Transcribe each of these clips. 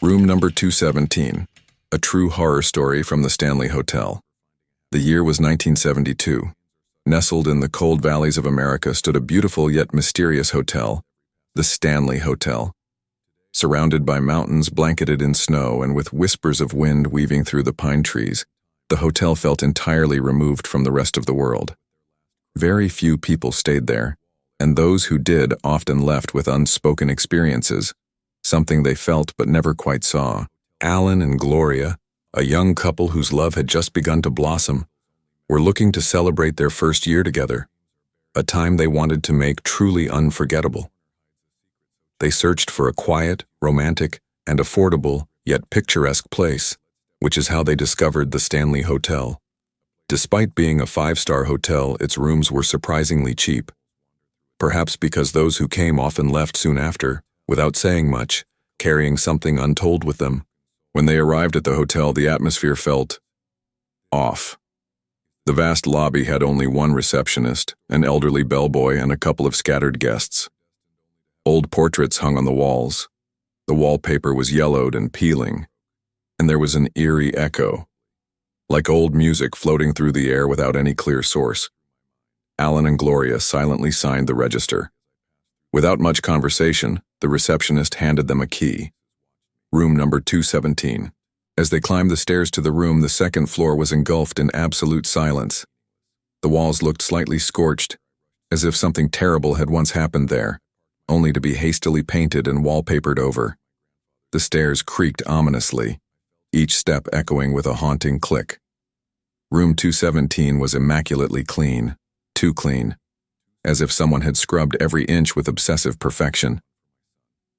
Room number 217, a true horror story from the Stanley Hotel. The year was 1972. Nestled in the cold valleys of America stood a beautiful yet mysterious hotel, the Stanley Hotel. Surrounded by mountains blanketed in snow and with whispers of wind weaving through the pine trees, the hotel felt entirely removed from the rest of the world. Very few people stayed there, and those who did often left with unspoken experiences, something they felt but never quite saw. Alan and Gloria, a young couple whose love had just begun to blossom, were looking to celebrate their first year together, a time they wanted to make truly unforgettable. They searched for a quiet, romantic, and affordable, yet picturesque place, which is how they discovered the Stanley Hotel. Despite being a five-star hotel, its rooms were surprisingly cheap. Perhaps because those who came often left soon after, without saying much, carrying something untold with them. When they arrived at the hotel, the atmosphere felt off. The vast lobby had only one receptionist, an elderly bellboy, and a couple of scattered guests. Old portraits hung on the walls. The wallpaper was yellowed and peeling, and there was an eerie echo, like old music floating through the air without any clear source. Alan and Gloria silently signed the register. Without much conversation, the receptionist handed them a key. Room number 217. As they climbed the stairs to the room, the second floor was engulfed in absolute silence. The walls looked slightly scorched, as if something terrible had once happened there, only to be hastily painted and wallpapered over. The stairs creaked ominously, each step echoing with a haunting click. Room 217 was immaculately clean, too clean, as if someone had scrubbed every inch with obsessive perfection.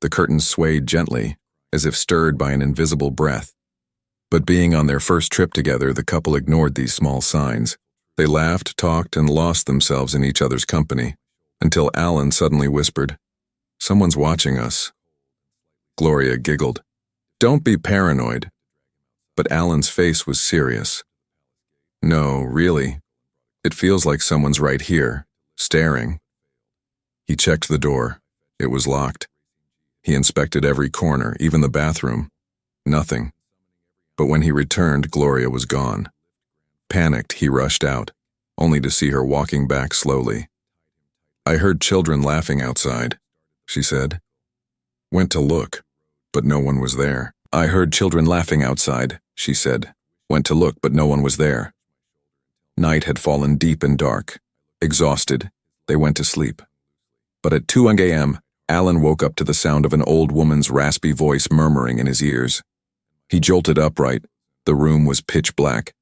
The curtains swayed gently, as if stirred by an invisible breath. But being on their first trip together, the couple ignored these small signs. They laughed, talked, and lost themselves in each other's company, until Alan suddenly whispered, "Someone's watching us." Gloria giggled. "Don't be paranoid." But Alan's face was serious. "No, really. It feels like someone's right here, staring." He checked the door. It was locked. He inspected every corner, even the bathroom. Nothing. But when he returned, Gloria was gone. Panicked, he rushed out, only to see her walking back slowly. "I heard children laughing outside," she said. "Went to look, but no one was there." "I heard children laughing outside," she said. "Went to look, but no one was there." Night had fallen deep and dark. Exhausted, they went to sleep. But at 2 a.m., Alan woke up to the sound of an old woman's raspy voice murmuring in his ears. He jolted upright. The room was pitch black.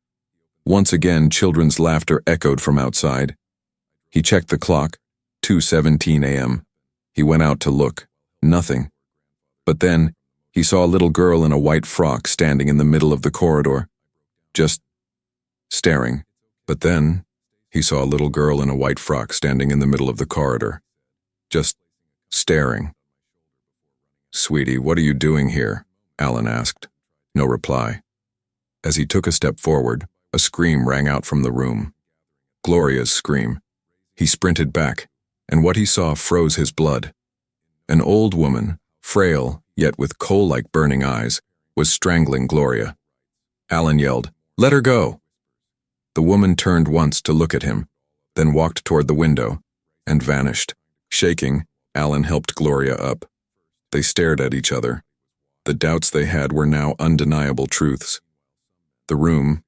Once again, children's laughter echoed from outside. He checked the clock, 2:17 a.m. He went out to look. Nothing. But then, he saw a little girl in a white frock standing in the middle of the corridor, just staring. But then, he saw a little girl in a white frock standing in the middle of the corridor, just staring. "Sweetie, what are you doing here?" Alan asked. No reply. As he took a step forward, a scream rang out from the room. Gloria's scream. He sprinted back, and what he saw froze his blood. An old woman, frail, yet with coal-like burning eyes, was strangling Gloria. Alan yelled, "Let her go!" The woman turned once to look at him, then walked toward the window, and vanished. Shaking, Alan helped Gloria up. They stared at each other. The doubts they had were now undeniable truths. The room,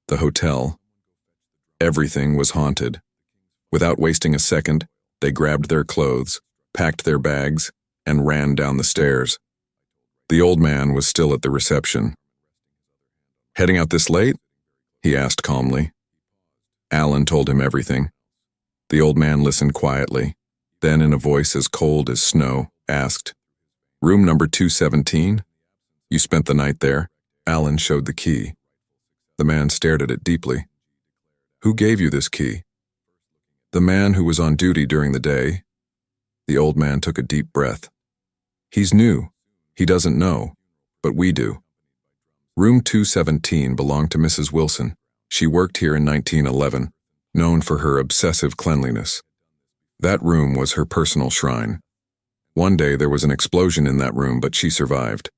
the hotel, everything was haunted. Without wasting a second, they grabbed their clothes, packed their bags, and ran down the stairs. The old man was still at the reception. "Heading out this late?" he asked calmly. Alan told him everything. The old man listened quietly, then in a voice as cold as snow, asked, "Room number 217? You spent the night there?" Alan showed the key. The man stared at it deeply. "Who gave you this key?" "The man who was on duty during the day." The old man took a deep breath. "He's new. He doesn't know, but we do." Room 217 belonged to Mrs. Wilson. She worked here in 1911, known for her obsessive cleanliness. That room was her personal shrine. One day there was an explosion in that room, but she survived.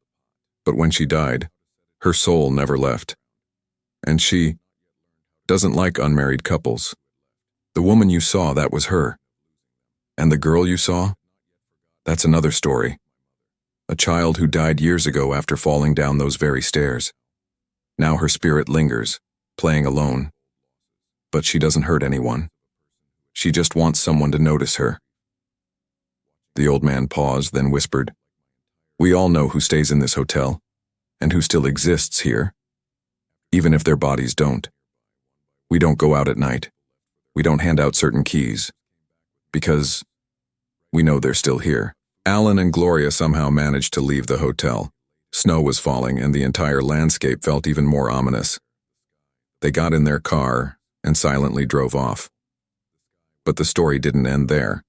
But when she died, her soul never left. And she doesn't like unmarried couples. The woman you saw, that was her. And the girl you saw? That's another story. A child who died years ago after falling down those very stairs. Now her spirit lingers, playing alone. But she doesn't hurt anyone. She just wants someone to notice her. The old man paused, then whispered, "We all know who stays in this hotel, and who still exists here, even if their bodies don't. We don't go out at night. We don't hand out certain keys, because we know they're still here." Alan and Gloria somehow managed to leave the hotel. Snow was falling, and the entire landscape felt even more ominous. They got in their car and silently drove off. But the story didn't end there.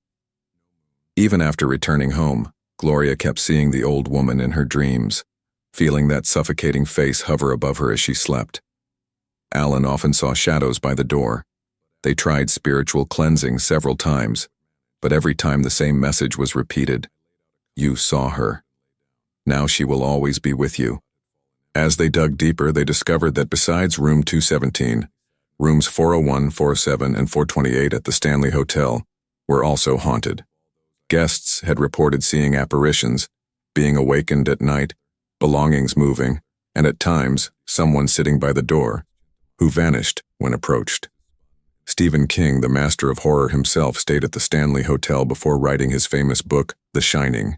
Even after returning home, Gloria kept seeing the old woman in her dreams, feeling that suffocating face hover above her as she slept. Alan often saw shadows by the door. They tried spiritual cleansing several times, but every time the same message was repeated. You saw her. Now she will always be with you. As they dug deeper, they discovered that besides room 217, rooms 401, 407, and 428 at the Stanley Hotel were also haunted. Guests had reported seeing apparitions, being awakened at night, belongings moving, and at times, someone sitting by the door, who vanished when approached. Stephen King, the master of horror himself, stayed at the Stanley Hotel before writing his famous book, The Shining.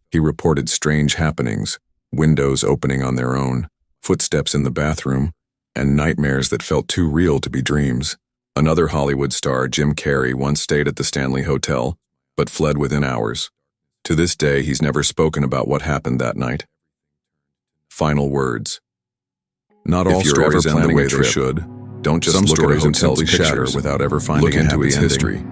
He reported strange happenings, windows opening on their own, footsteps in the bathroom, and nightmares that felt too real to be dreams. Another Hollywood star, Jim Carrey, once stayed at the Stanley Hotel, but fled within hours. To this day, he's never spoken about what happened that night. Final words. Not all stories end the way they should. Don't just look at a hotel's picture without ever finding into its history.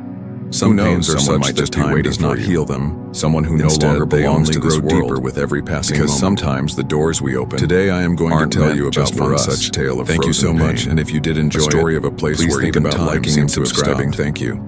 Some pains are such that time does not heal them. Someone who no longer belongs to this world with every passing moment. Because sometimes the doors we open today I am going to tell you about one such tale of frozen pain. Thank you so much, and if you did enjoy a story of a place where even time liking and subscribing, thank you.